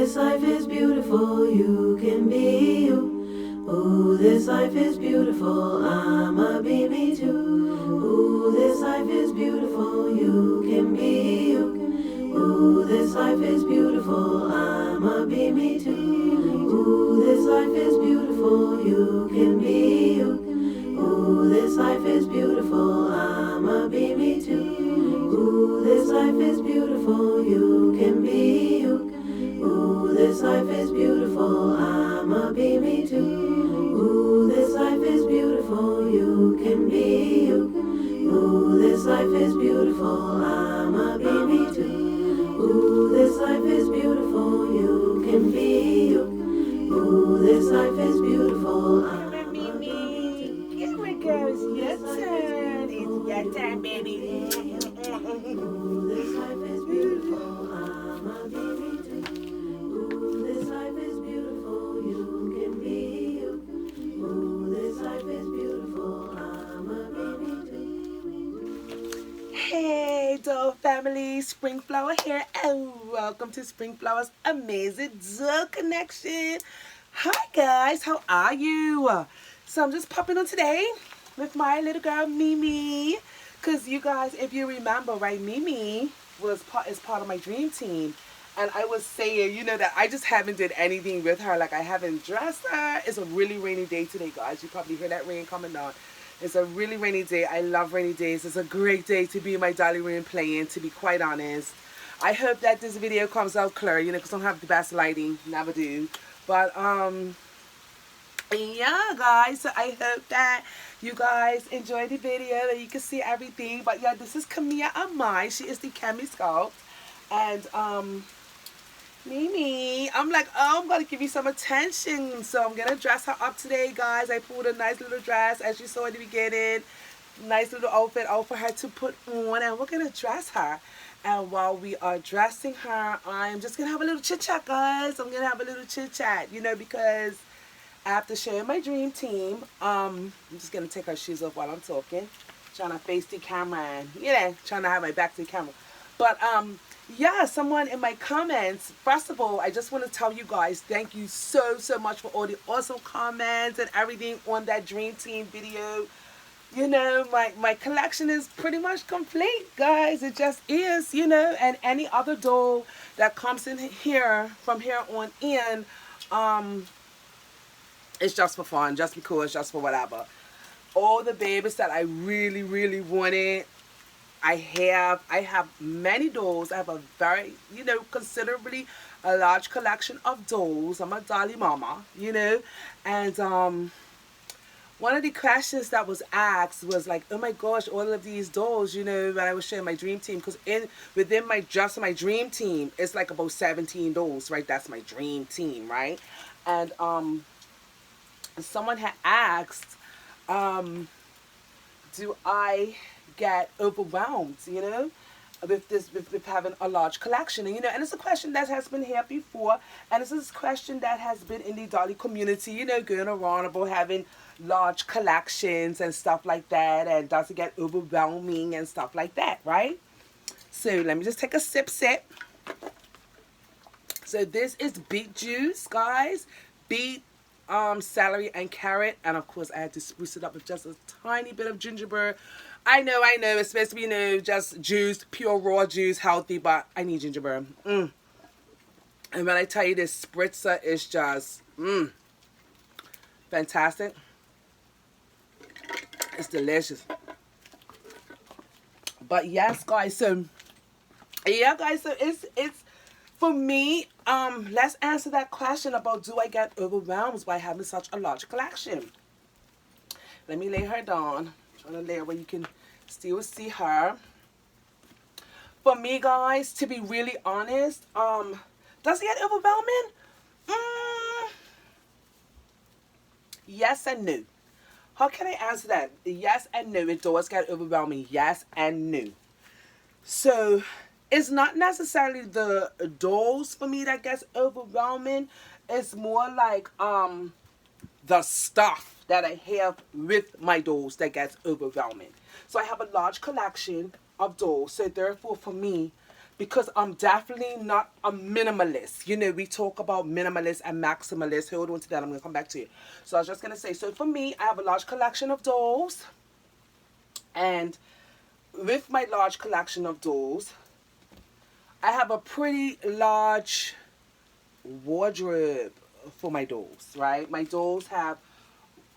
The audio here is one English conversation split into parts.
this life is beautiful, you can be you. Ooh, this life is beautiful, I'ma be me too. Ooh, this life is beautiful, you can be you. Ooh, this life is beautiful, I'ma be me too. Ooh, this life is beautiful, you can be you. Ooh, this life is beautiful, I'ma be me too. Ooh, this life is beautiful, you can be you. Ooh, this life is beautiful, I'ma be me too. Ooh, this life is beautiful, you can be you. Ooh, this life is beautiful, I'ma be me too. Ooh, this life is beautiful, you can be you. Ooh, this life is beautiful, I'ma be me too. Here it goes, your turn. It's your time, baby. Ooh, this life is beautiful, I'ma be me too. Ooh, this life is beautiful, you can be you. Ooh, this life is beautiful, I'ma be me too. Hey, doll family, Springflower here, and welcome to Springflower's Amazing Doll Connection. Hi guys, how are you? So I'm just popping on today with my little girl Mimi, because you guys, if you remember, right, Mimi is part of my dream team. And I was saying, that I just haven't did anything with her. Like, I haven't dressed her. It's a really rainy day today, guys. You probably hear that rain coming on. It's a really rainy day. I love rainy days. It's a great day to be in my dolly room playing, to be quite honest. I hope that this video comes out clear, because I don't have the best lighting. Never do. But, yeah, guys. So I hope that you guys enjoy the video and you can see everything. But, yeah, this is Camilla Amai. She is the Cami Scout. And, Mimi, I'm like, oh, I'm going to give you some attention. So I'm going to dress her up today, guys. I pulled a nice little dress, as you saw in the beginning. Nice little outfit out for her to put on. And we're going to dress her. And while we are dressing her, I'm just going to have a little chit-chat, guys. I'm going to have a little chit-chat, because after showing my dream team, I'm just going to take her shoes off while I'm talking. Trying to face the camera and, trying to have my back to the camera. But, yeah, someone in my comments, first of all, I just want to tell you guys, thank you so much for all the awesome comments and everything on that Dream Team video. My collection is pretty much complete, guys. It just is, and any other doll that comes in here, from here on in, it's just for fun, just because, just for whatever. All the babies that I really wanted, I have many dolls. I have a very, considerably a large collection of dolls. I'm a dolly mama, and one of the questions that was asked was like, oh my gosh, all of these dolls, when I was showing my dream team, because within my dream team, it's like about 17 dolls, right? That's my dream team, right? And someone had asked, do I get overwhelmed, with having a large collection, and it's a question that has been here before, and this is a question that has been in the dolly community, going around about having large collections and stuff like that, and does it get overwhelming and stuff like that, right? So let me just take a sip. So this is beet juice, guys. Beet, celery and carrot, and of course I had to spruce it up with just a tiny bit of gingerbread. I know, it's supposed to be, just juice, pure raw juice, healthy, but I need gingerbread. And when I tell you this spritzer is just, fantastic. It's delicious. But yes, guys, so, yeah, guys, so it's, for me, let's answer that question about, do I get overwhelmed by having such a large collection? Let me lay her down. I'm trying to lay her where you can still see her. For me, guys, to be really honest, does it get overwhelming? Yes and no. How can I answer that? Yes and no. It does get overwhelming. Yes and no. So, it's not necessarily the dolls for me that gets overwhelming. It's more like the stuff that I have with my dolls that gets overwhelming. So I have a large collection of dolls. So therefore for me because I'm definitely not a minimalist. You know, we talk about minimalist and maximalist. Hold on to that. I'm going to come back to it. So I was just going to say, so for me, I have a large collection of dolls. And with my large collection of dolls, I have a pretty large wardrobe for my dolls, right? My dolls have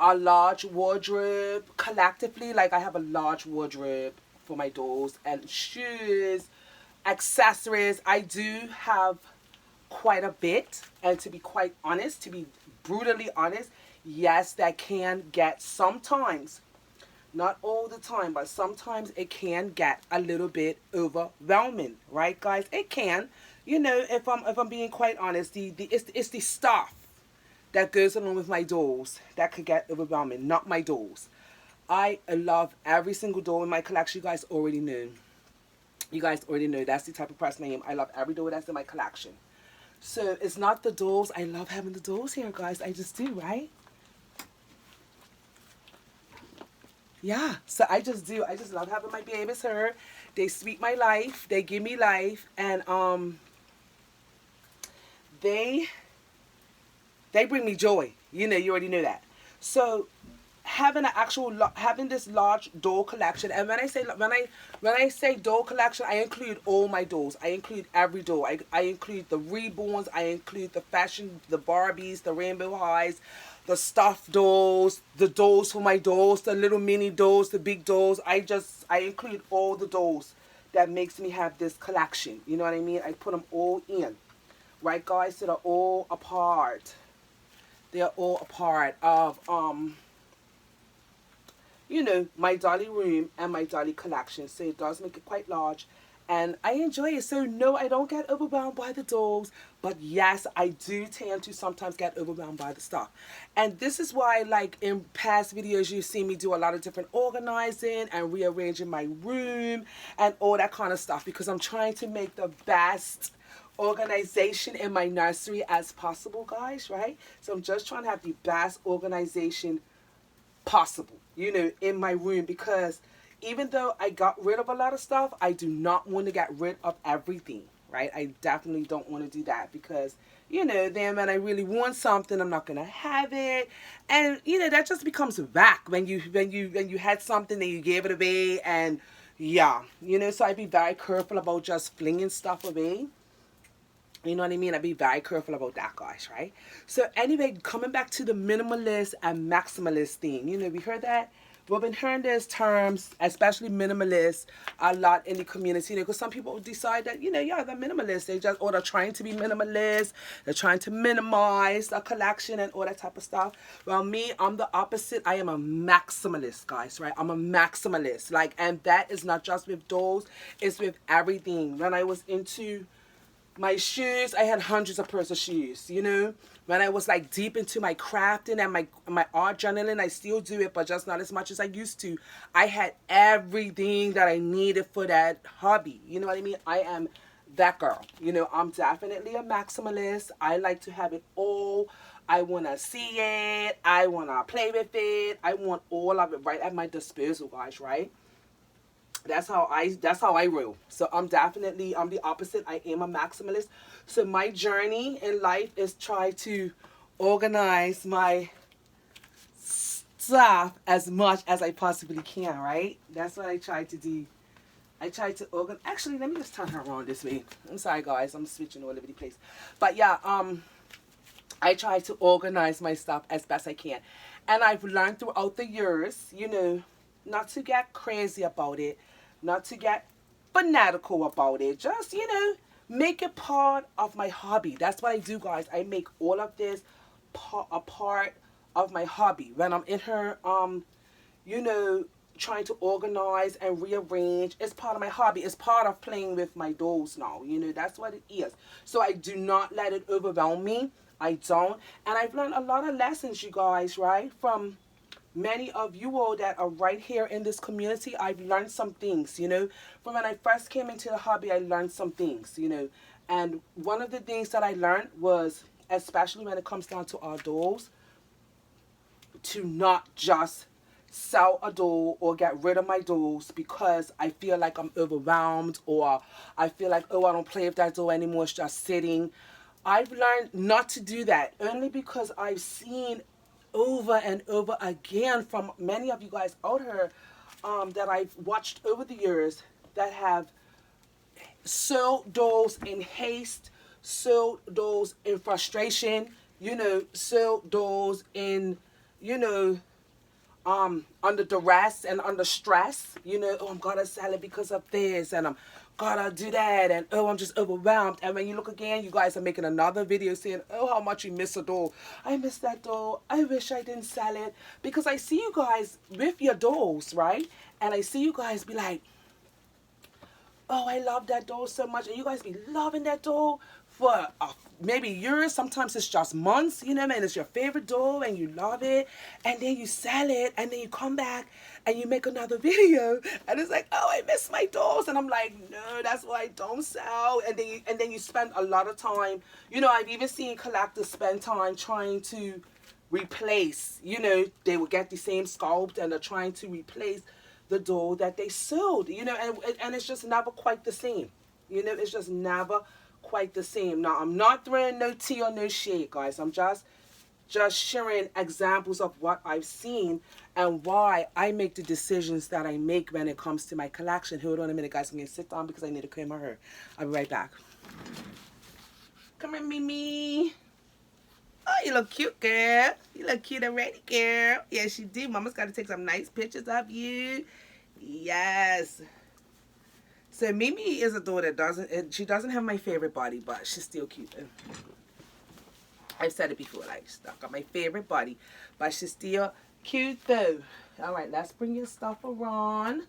a large wardrobe collectively. Like, I have a large wardrobe for my dolls, and shoes, accessories. I do have quite a bit, and to be quite honest, to be brutally honest, yes, that can get sometimes, not all the time, but sometimes it can get a little bit overwhelming, right, guys? It can. You know, if I'm being quite honest, it's the stuff that goes along with my dolls that could get overwhelming, not my dolls. I love every single doll in my collection. You guys already know. You guys already know that's the type of person I am. I love every doll that's in my collection. So it's not the dolls. I love having the dolls here, guys. I just do, right? Yeah, so I just do. I just love having my babies here. They sweet my life. They give me life, and they bring me joy. You know, you already know that. So having an actual having this large doll collection, and when I say doll collection, I include all my dolls. I include every doll. I include the reborns. I include the fashion, the Barbies, the Rainbow Highs, the stuffed dolls, the dolls for my dolls, the little mini dolls, the big dolls. I include all the dolls that makes me have this collection. You know what I mean? I put them all in, right, guys? So they're all a part. They are all a part of you know, my dolly room and my dolly collection. So it does make it quite large, and I enjoy it. So no, I don't get overwhelmed by the dolls, but yes, I do tend to sometimes get overwhelmed by the stuff. And this is why, like, in past videos, you've seen me do a lot of different organizing and rearranging my room and all that kind of stuff, because I'm trying to make the best organization in my nursery as possible, guys, right? So I'm just trying to have the best organization possible, you know, in my room, because even though I got rid of a lot of stuff, I do not want to get rid of everything, right? I definitely don't want to do that, because, you know, then when I really want something, I'm not gonna have it, and you know, that just becomes whack when you had something and you gave it away, and yeah, you know, so I'd be very careful about just flinging stuff away. You know what I mean? I'd be very careful about that, guys, right? So anyway, coming back to the minimalist and maximalist thing. You know, we heard that. We've been hearing those terms, especially minimalist, a lot in the community. You know, because some people decide that, you know, yeah, they're minimalist. Or they're trying to be minimalist. They're trying to minimize a collection and all that type of stuff. Well, me, I'm the opposite. I am a maximalist, guys, right? I'm a maximalist. Like, and that is not just with dolls. It's with everything. When I was into my shoes, I had hundreds of pairs of shoes, you know. When I was like deep into my crafting and my art journaling, I still do it, but just not as much as I used to. I had everything that I needed for that hobby. You know what I mean? I am that girl. You know, I'm definitely a maximalist. I like to have it all. I want to see it. I want to play with it. I want all of it right at my disposal, guys, right? That's how I roll. So I'm the opposite. I am a maximalist. So my journey in life is try to organize my stuff as much as I possibly can, right? That's what I try to do. I try to organize. Actually, let me just turn her around this way. I'm sorry, guys. I'm switching all over the place. But yeah, I try to organize my stuff as best I can. And I've learned throughout the years, you know, not to get crazy about it, not to get fanatical about it. Just, you know, make it part of my hobby. That's what I do, guys. I make all of this a part of my hobby. When I'm in her, you know, trying to organize and rearrange, it's part of my hobby. It's part of playing with my dolls now. You know, that's what it is. So I do not let it overwhelm me. I don't. And I've learned a lot of lessons, you guys, right? From many of you all that are right here in this community. I've learned some things, you know. From when I first came into the hobby, I learned some things, you know. And one of the things that I learned was, especially when it comes down to our dolls, to not just sell a doll or get rid of my dolls because I feel like I'm overwhelmed, or I feel like, oh, I don't play with that doll anymore, it's just sitting. I've learned not to do that, only because I've seen over and over again from many of you guys out here, that I've watched over the years, that have sold dolls in haste, sold dolls in frustration, sold dolls in, you know, under duress and under stress, oh, I'm gonna sell it because of this, and I'm gonna do that, and oh, I'm just overwhelmed. And when you look again, you guys are making another video saying, oh, how much you miss a doll. I miss that doll. I wish I didn't sell it. Because I see you guys with your dolls, right? And I see you guys be like, oh, I love that doll so much. And you guys be loving that doll for maybe years. Sometimes it's just months, man. It's your favorite doll and you love it. And then you sell it and then you come back and you make another video. And it's like, oh, I miss my dolls. And I'm like, no, that's why I don't sell. And then you spend a lot of time. I've even seen collectors spend time trying to replace. They will get the same sculpt and they're trying to replace the doll that they sold, and it's just never quite the same. It's just never quite the same. Now, I'm not throwing no tea or no shade, guys. I'm just sharing examples of what I've seen and why I make the decisions that I make when it comes to my collection. Hold on a minute, guys. I'm going to sit down because I need to comb my hair. I'll be right back. Come here, Mimi. Oh, you look cute, girl. You look cute already, girl. Yes, you do. Mama's got to take some nice pictures of you. Yes. So Mimi is a doll that she doesn't have my favorite body, but she's still cute. I've said it before, like, she's not got my favorite body, but she's still cute, though. All right, let's bring your stuff around.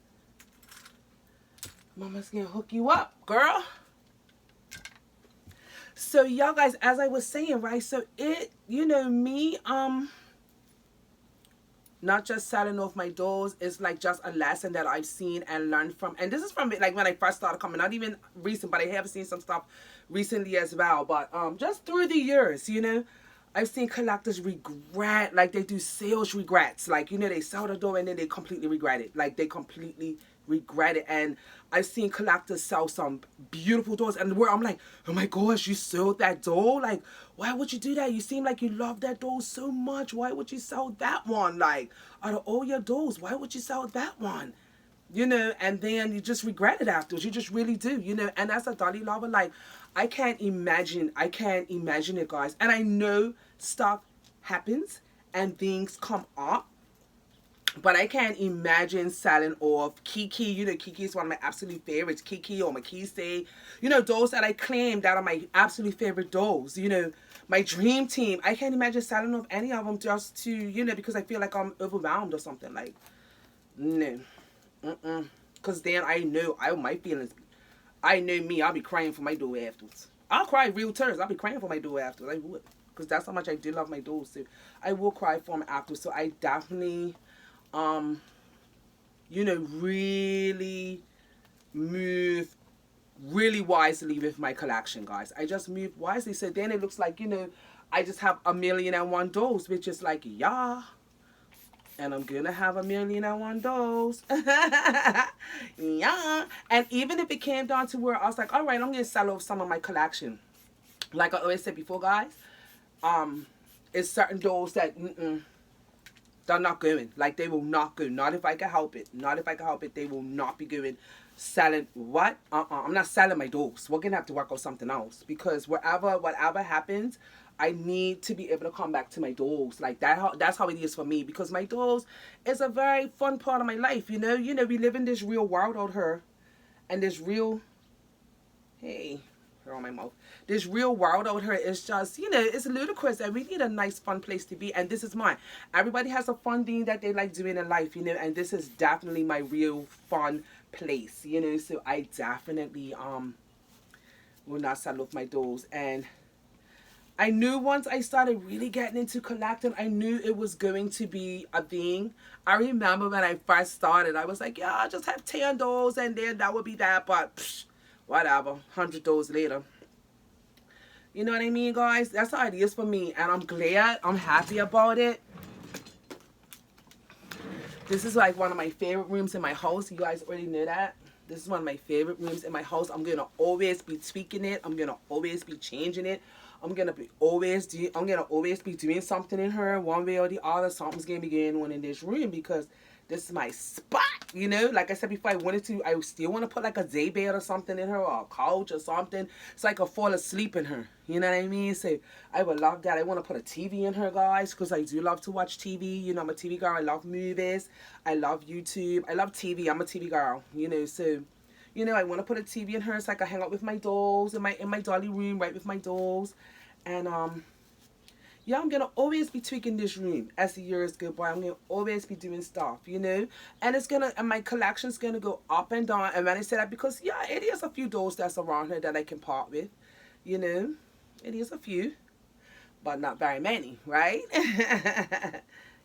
Mama's going to hook you up, girl. So y'all guys, as I was saying, right, so me, not just selling off my dolls is like just a lesson that I've seen and learned from. And this is from like when I first started coming, not even recent, but I have seen some stuff recently as well. But just through the years, I've seen collectors regret, like they do sales regrets. Like, they sell the doll and then they completely regret it. Like they completely regret it. And I've seen collectors sell some beautiful dolls and where I'm like, oh my gosh, you sold that doll? Like, why would you do that? You seem like you love that doll so much. Why would you sell that one? Like, out of all your dolls, why would you sell that one? And then you just regret it afterwards. You just really do, and as a dolly lover, like, I can't imagine it, guys. And I know stuff happens and things come up, but I can't imagine selling off Kiki. Kiki is one of my absolute favorites. Kiki or Makise. Dolls that I claim that are my absolute favorite dolls. My dream team. I can't imagine selling off any of them just to, because I feel like I'm overwhelmed or something. Like, no. Because then I know my feelings. I know me. I'll be crying for my doll afterwards. I'll cry real tears. I'll be crying for my doll afterwards. I would. Because that's how much I do love my dolls. So I will cry for them afterwards. So I definitely... really move really wisely with my collection, guys. I just move wisely. So then it looks like, I just have 1,000,001 dolls, which is like, yeah. And I'm gonna have 1,000,001 dolls. Yeah. And even if it came down to where I was like, all right, I'm gonna sell off some of my collection. Like I always said before, guys, it's certain dolls that, they're not going. Like, they will not go. Not if I can help it. Not if I can help it. They will not be going. Selling what? I'm not selling my dolls. We're going to have to work out something else. Because whatever happens, I need to be able to come back to my dolls. Like, that's how it is for me. Because my dolls is a very fun part of my life, we live in this real world out here. And this real... Hey... on my mouth. This real world out here is just, it's ludicrous, and we need a nice fun place to be, and this is mine. Everybody has a fun thing that they like doing in life, and this is definitely my real fun place, so I definitely will not sell off my dolls. And I knew once I started really getting into collecting, I knew it was going to be a thing. I remember when I first started, I was like, yeah, I'll just have 10 dolls and then that would be that, but psh, whatever, 100 dolls later. You know what I mean, guys? That's how it is for me. And I'm glad, I'm happy about it. This is like one of my favorite rooms in my house. You guys already know that. This is one of my favorite rooms in my house. I'm gonna always be tweaking it. I'm gonna always be changing it. I'm gonna always be doing something in her one way or the other. Something's gonna be going on in this room because this is my spot. You know, like I said before, I still want to put like a day bed or something in her, or a couch or something, so I could fall asleep in her. You know what I mean? So I would love that. I want to put a TV in her, guys, because I do love to watch TV. You know, I'm a TV girl. I love movies. I love YouTube. I love TV. I'm a TV girl. You know, so you know, I want to put a TV in her so I can hang out with my dolls in my dolly room, right with my dolls, and yeah, I'm gonna always be tweaking this room as the years go by. I'm gonna always be doing stuff, you know, and my collection's gonna go up and down. And when I say that, because yeah, it is a few dolls that's around her that I can part with, you know, it is a few, but not very many, right?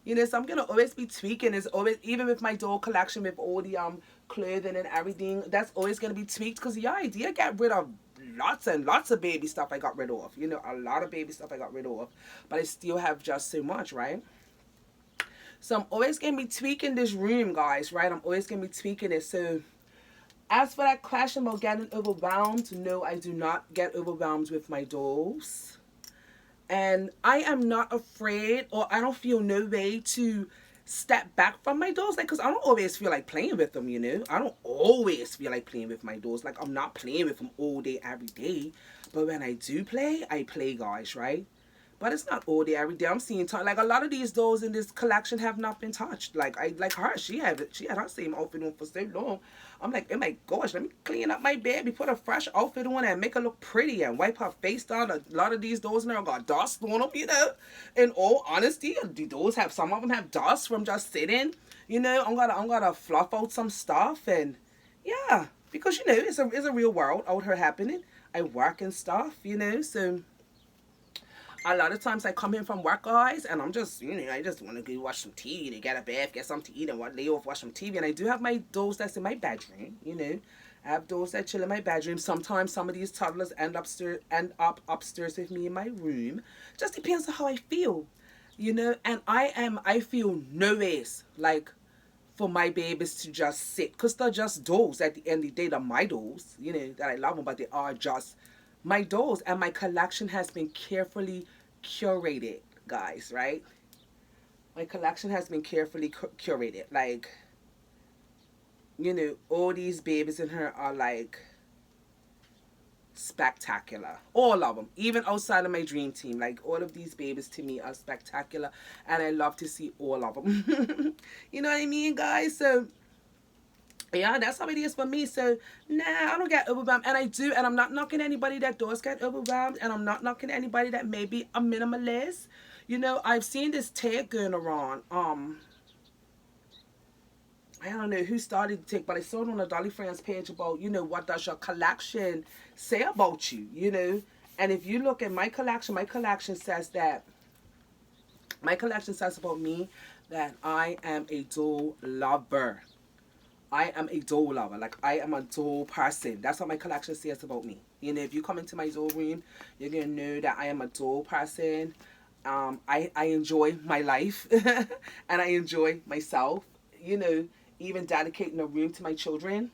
You know, so I'm gonna always be tweaking. It's always, even with my doll collection, with all the clothing and everything, that's always gonna be tweaked, because yeah, I did get rid of lots and lots of baby stuff I got rid of. You know, a lot of baby stuff I got rid of, but I still have just so much, right? So I'm always gonna be tweaking this room, guys, right? I'm always gonna be tweaking it. So as for that question about getting overwhelmed, no, I do not get overwhelmed with my dolls. And I am not afraid, or I don't feel no way to step back from my dolls, like, because I don't always feel like playing with them, you know. I don't always feel like playing with my dolls. Like, I'm not playing with them all day every day, but when I do play, I play, guys, right? But it's not all day every day. I'm seeing like a lot of these dolls in this collection have not been touched. Like her, she had her same outfit on for so long. I'm like, oh my gosh, let me clean up my baby, put a fresh outfit on, and make her look pretty, and wipe her face down. A lot of these dolls now got dust on them, you know. In all honesty, the dolls have, some of them have dust from just sitting. You know, I'm gonna fluff out some stuff, and yeah, because you know it's a real world out here happening. I work and stuff, you know, so a lot of times I come in from work, guys, and I'm just, you know, I just want to go watch some TV, to get a bath, get something to eat, and lay off, watch some TV. And I do have my dolls that's in my bedroom, you know. I have dolls that chill in my bedroom. Sometimes some of these toddlers end up upstairs with me in my room. Just depends on how I feel, you know. And I feel no ways like for my babies to just sit, because they're just dolls at the end of the day. They're my dolls, you know, that I love them, but they are just my dolls. And my collection has been carefully curated, guys, right? My collection has been carefully curated. Like, you know, all these babies in here are like spectacular, all of them, even outside of my dream team. Like, all of these babies to me are spectacular, and I love to see all of them. You know what I mean, guys? So yeah, that's how it is for me. So nah, I don't get overwhelmed, and I do, and I'm not knocking anybody that does get overwhelmed, and I'm not knocking anybody that may be a minimalist. You know, I've seen this tag going around. I don't know who started the tag, but I saw it on the Dolly Friends page about, you know, what does your collection say about you, you know? And if you look at my collection says that, my collection says about me that I am a doll lover. I am a doll lover. Like, I am a doll person. That's what my collection says about me. You know, if you come into my doll room, you're going to know that I am a doll person. I enjoy my life and I enjoy myself. You know, even dedicating a room to my children,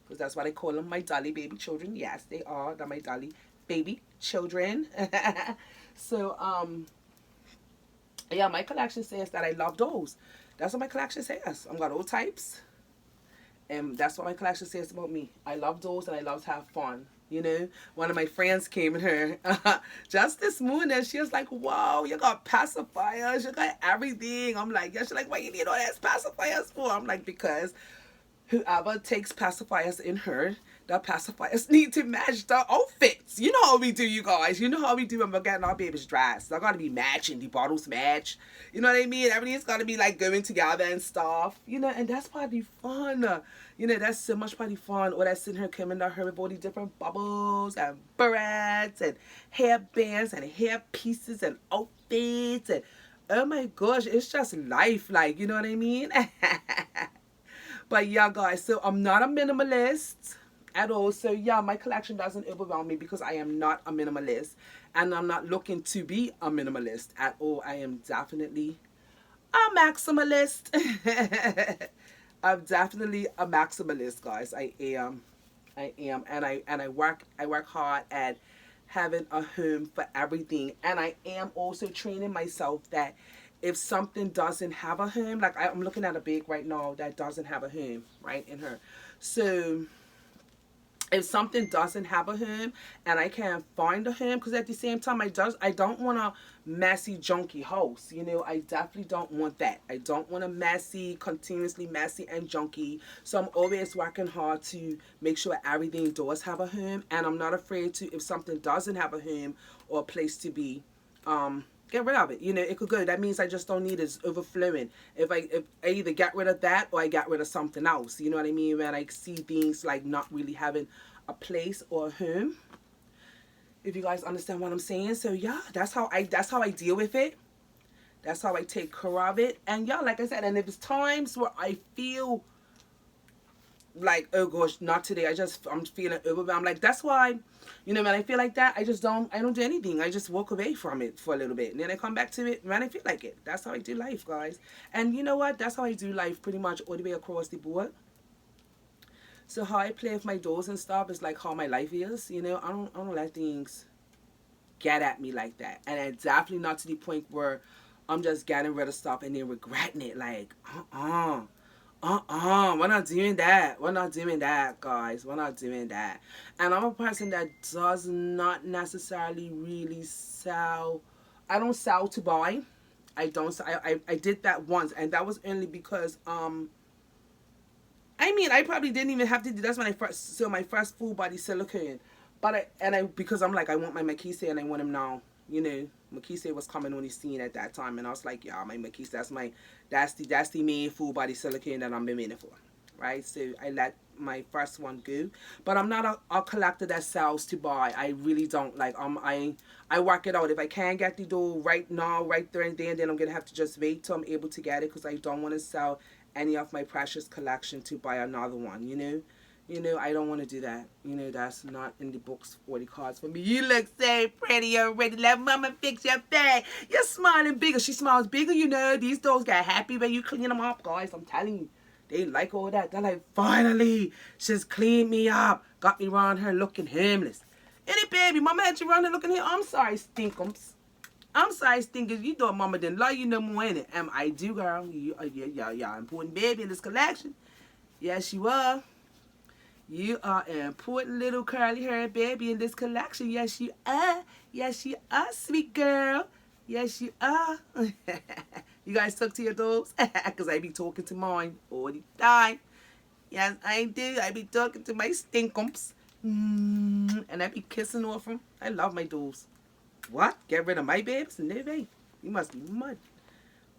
because that's what I call them, my dolly baby children. Yes, they are. They're my dolly baby children. So, yeah, my collection says that I love dolls. That's what my collection says. I've got all types. And that's what my collection says about me. I love dolls and I love to have fun. You know, one of my friends came in here just this morning. She was like, wow, you got pacifiers, you got everything. I'm like, yeah. She's like, why you need all that pacifiers for? I'm like, because whoever takes pacifiers in her, the pacifiers need to match the outfits. You know how we do, you guys. You know how we do when we're getting our babies dressed. They're got to be matching. The bottles match. You know what I mean? Everything's got to be like going together and stuff. You know, and that's probably fun. You know, that's so much probably fun. All that sitting here coming to her with all these different bubbles and barrettes and hairbands and hair pieces and outfits. And oh my gosh, it's just life. Like, you know what I mean? But yeah, guys, so I'm not a minimalist at all. So yeah, my collection doesn't overwhelm me because I am not a minimalist, and I'm not looking to be a minimalist at all. I am definitely a maximalist. I'm definitely a maximalist, guys. I am, and I work hard at having a home for everything, and I am also training myself that if something doesn't have a home, like I'm looking at a bag right now that doesn't have a home, right, in her. So if something doesn't have a home and I can't find a home, because at the same time I don't want a messy junky house, you know. I definitely don't want that. I don't want a messy, continuously messy and junky. So I'm always working hard to make sure everything does have a home, and I'm not afraid to, if something doesn't have a home or a place to be, get rid of it. You know, it could go. That means I just don't need it. It's overflowing. If I either get rid of that or I get rid of something else. You know what I mean? When I see things like not really having a place or a home. If you guys understand what I'm saying. So yeah, that's how I deal with it. That's how I take care of it. And yeah, like I said, and if it's times where I feel like, oh gosh, not today, I'm feeling overwhelmed, like that's why, you know, when I feel like that, I don't do anything. I just walk away from it for a little bit, and then I come back to it when I feel like it. That's how I do life, guys. And you know what, that's how I do life pretty much all the way across the board. So how I play with my doors and stuff is like how my life is, you know. I don't let things get at me like that, and it's definitely not to the point where I'm just getting rid of stuff and then regretting it, like we're not doing that. We're not doing that, guys. We're not doing that. And I'm a person that does not necessarily really sell. I don't sell to buy. I don't. I did that once, and that was only because I mean, I probably didn't even have to do. That's when I first saw my first full body silicone. But because I'm like, I want my Makise and I want him now. You know, Makise was coming on the scene at that time, and I was like, yeah, my Makise, that's the main full body silicone that I'm been waiting for, right? So I let my first one go, but I'm not a collector that sells to buy. I really don't. Like I work it out. If I can't get the dough right now, right there and then I'm gonna have to just wait till I'm able to get it, because I don't want to sell any of my precious collection to buy another one. You know, I don't want to do that. You know, that's not in the books or the cards for me. You look so pretty already. Let mama fix your face. You're smiling bigger. She smiles bigger, you know. These dolls get happy when you clean them up, guys. I'm telling you. They like all that. They're like, finally, she's cleaned me up. Got me around her looking harmless. Any baby, mama had you around her looking here. I'm sorry, stinkums. I'm sorry, stinkers. You thought mama didn't love you no more, in it. I do, girl. Yeah. Important baby in this collection. Yes, you are. You are an important little curly haired baby in this collection. Yes, you are. Yes, you are, sweet girl. Yes, you are. You guys talk to your dogs? Because I be talking to mine all the time. Yes, I do. I be talking to my stinkums. And I be kissing off them. I love my dogs. What? Get rid of my babes? No way. You must be mud.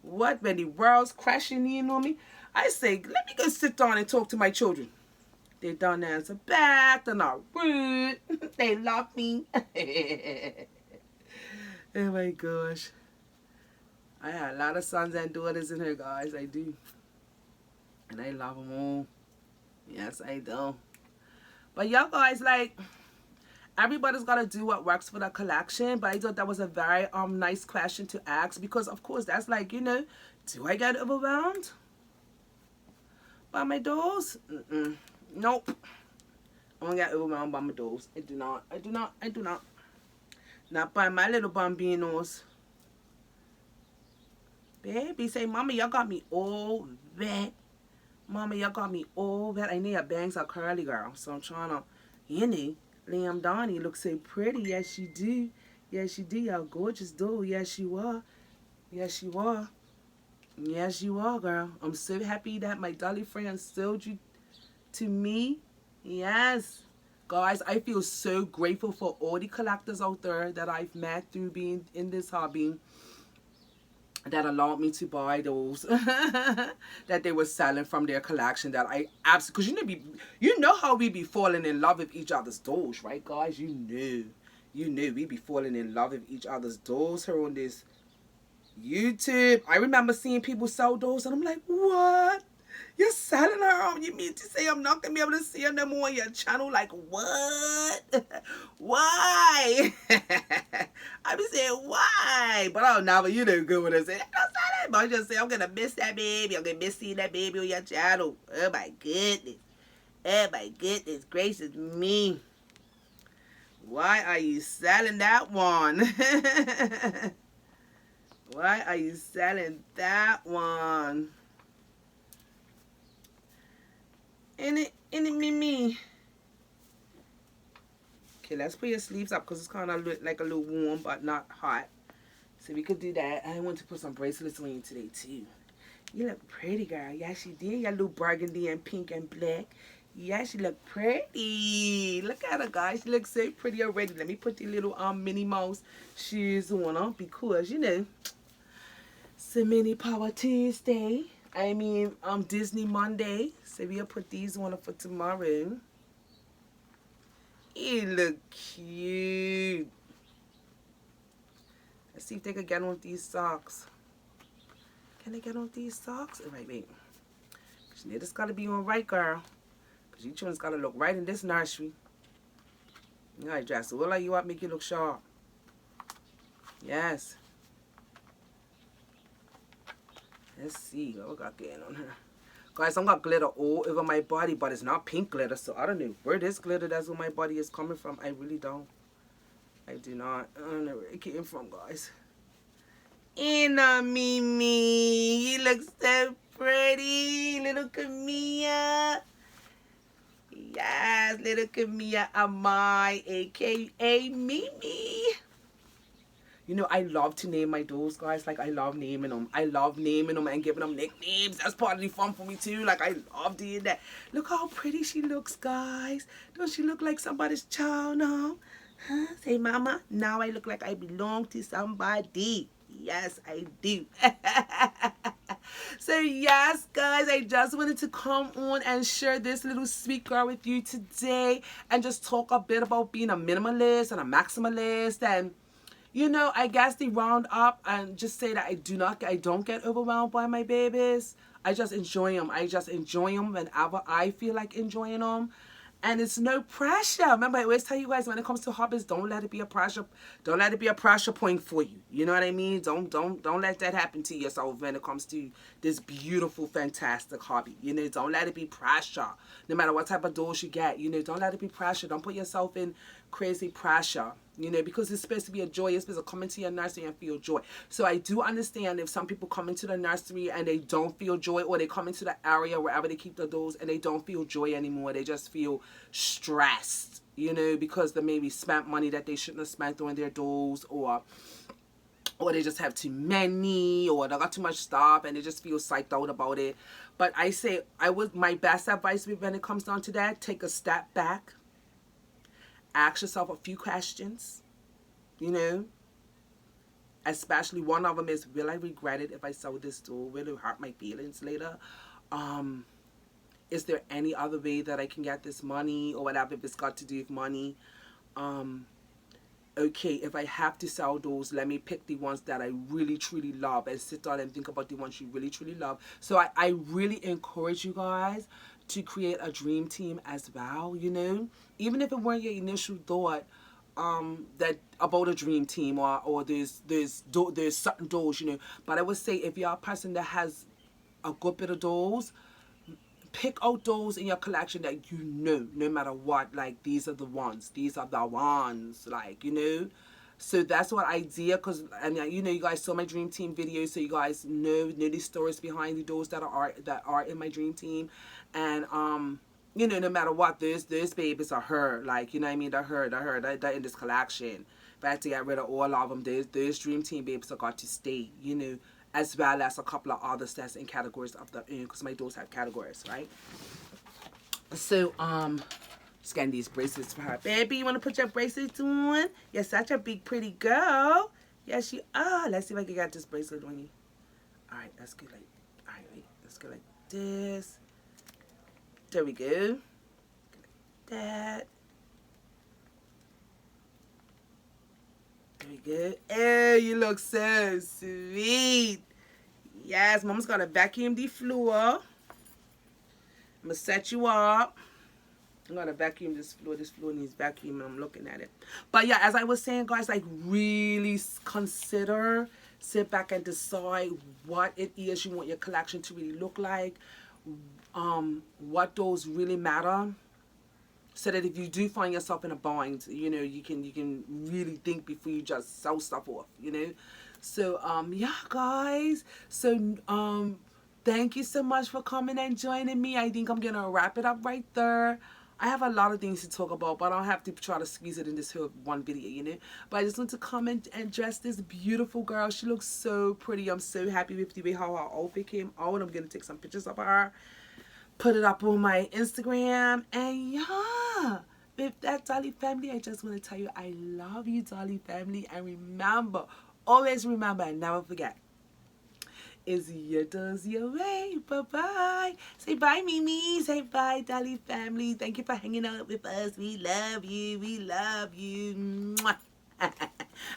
What? When the world's crashing in on me? I say, let me go sit down and talk to my children. They don't answer back. They're not rude. They love me. Oh my gosh. I have a lot of sons and daughters in here, guys. I do. And I love them all. Yes, I do. But y'all guys, like, everybody's got to do what works for the collection. But I thought that was a very nice question to ask. Because, of course, that's like, you know, do I get overwhelmed by my dolls? Nope. I don't get overwhelmed by my dolls. I do not. Not by my little bambinos. Baby, say, Mama, y'all got me all wet. Mama, y'all got me all wet. I know your bangs are curly, girl. So I'm trying to, you know, Liam Donnie looks so pretty. Yes, you do. Yes, you do. Y'all gorgeous doll. Yes, you are. Yes, you are. Yes, you are, girl. I'm so happy that my dolly friend sold you to me. Yes. Guys, I feel so grateful for all the collectors out there that I've met through being in this hobby that allowed me to buy those that they were selling from their collection, that I absolutely, because you know how we be falling in love with each other's dolls, right, guys? You know we be falling in love with each other's dolls here on this YouTube. I remember seeing people sell dolls and I'm like, what? You're selling her? You mean to say I'm not going to be able to see her no more on your channel? Like, what? Why? I I be saying, why? But I don't know, but you know good when I say, I don't say that. But I just say, I'm going to miss that baby. I'm going to miss seeing that baby on your channel. Oh, my goodness. Oh, my goodness gracious me. Why are you selling that one? Why are you selling that one? Ain't it me? Okay, let's put your sleeves up because it's kind of like a little warm but not hot. So we could do that. I want to put some bracelets on you today too. You look pretty, girl. Yes, you did. Your little burgundy and pink and black. Yes, you look pretty. Look at her, guys. She looks so pretty already. Let me put the little Minnie Mouse shoes on her because, you know, it's a Mini Power Tuesday. I mean, Disney Monday. So we'll put these on for tomorrow. You look cute. Let's see if they can get on with these socks. Can they get on with these socks? All right, wait. You just got to be on right, girl. Because you children's got to look right in this nursery. You got to dress all like you up, make you look sharp. Yes. Let's see what we got going on her. Guys, I'm got glitter all over my body, but it's not pink glitter, so I don't know where this glitter that's on my body is coming from. I really don't. I do not. I don't know where it came from, guys. Inna Mimi, you look so pretty, little Camilla. Yes, little Camilla Amai, aka Mimi. You know, I love to name my dolls, guys. Like, I love naming them. I love naming them and giving them nicknames. That's part of the fun for me, too. Like, I love doing that. Look how pretty she looks, guys. Don't she look like somebody's child now? Huh? Say, Mama, now I look like I belong to somebody. Yes, I do. So, yes, guys, I just wanted to come on and share this little sweet girl with you today and just talk a bit about being a minimalist and a maximalist and, you know, I guess they round up and just say that I don't get overwhelmed by my babies. I just enjoy them. I just enjoy them whenever I feel like enjoying them. And it's no pressure. Remember, I always tell you guys when it comes to hobbies, don't let it be a pressure. Don't let it be a pressure point for you. You know what I mean? Don't let that happen to yourself when it comes to this beautiful, fantastic hobby. You know, don't let it be pressure. No matter what type of dolls you get, you know, don't let it be pressure. Don't put yourself in crazy pressure. You know, because it's supposed to be a joy. It's supposed to come into your nursery and feel joy. So I do understand if some people come into the nursery and they don't feel joy, or they come into the area wherever they keep the dolls and they don't feel joy anymore. They just feel stressed, you know, because they maybe spent money that they shouldn't have spent on their dolls, or they just have too many, or they got too much stuff and they just feel psyched out about it. But I say, my best advice when it comes down to that, take a step back. Ask yourself a few questions, you know, especially one of them is, will I regret it if I sell this doll? Will it hurt my feelings later? Is there any other way that I can get this money or whatever, if it's got to do with money? Okay, if I have to sell those, let me pick the ones that I really truly love and sit down and think about the ones you really truly love. So I really encourage you guys to create a dream team as well, you know, even if it weren't your initial thought that about a dream team, or there's certain dolls, you know. But I would say, if you're a person that has a good bit of dolls, pick out those in your collection that you know, no matter what, like, these are the ones, like, you know. So that's what I did, because, and you know, you guys saw my dream team video, so you guys know the stories behind the dolls that are in my dream team. And you know, no matter what, those babies are her, like, you know what I mean, they're in this collection. If I had to get rid of all of them, those dream team babies are got to stay, you know, as well as a couple of other sets in categories of the, because my dolls have categories, right? So just getting these bracelets for her. Baby, you want to put your bracelets on? You're such a big pretty girl. Yes, you are. Let's see if I can get this bracelet on you. Alright, let's go like, alright, wait, let's go like this. There we go. Like that. There we go. Oh, you look so sweet. Yes, Mama's gonna vacuum the floor. I'm gonna set you up. I'm gonna vacuum this floor. This floor needs vacuum, and I'm looking at it. But yeah, as I was saying, guys, like really consider, sit back and decide what it is you want your collection to really look like. What those really matter, so that if you do find yourself in a bind, you know, you can really think before you just sell stuff off, you know. So yeah, guys. So thank you so much for coming and joining me. I think I'm gonna wrap it up right there. I have a lot of things to talk about, but I'll have to try to squeeze it in this whole one video, you know. But I just want to come and dress this beautiful girl. She looks so pretty. I'm so happy with the way how her outfit came out. I'm gonna take some pictures of her, put it up on my Instagram, and yeah, with that, Dolly family, I just want to tell you I love you, Dolly family, and remember, always remember and never forget, is your does your way. Bye bye. Say bye, Mimi. Say bye, Dolly family. Thank you for hanging out with us. We love you. We love you. Mwah.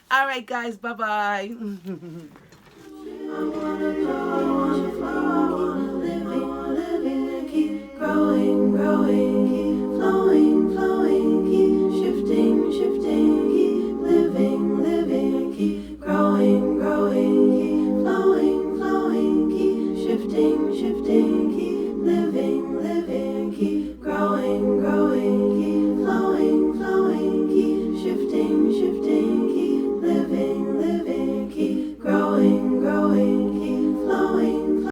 All right, guys. Bye bye. I wanna grow, I wanna flow, I wanna live and keep growing, growing, keep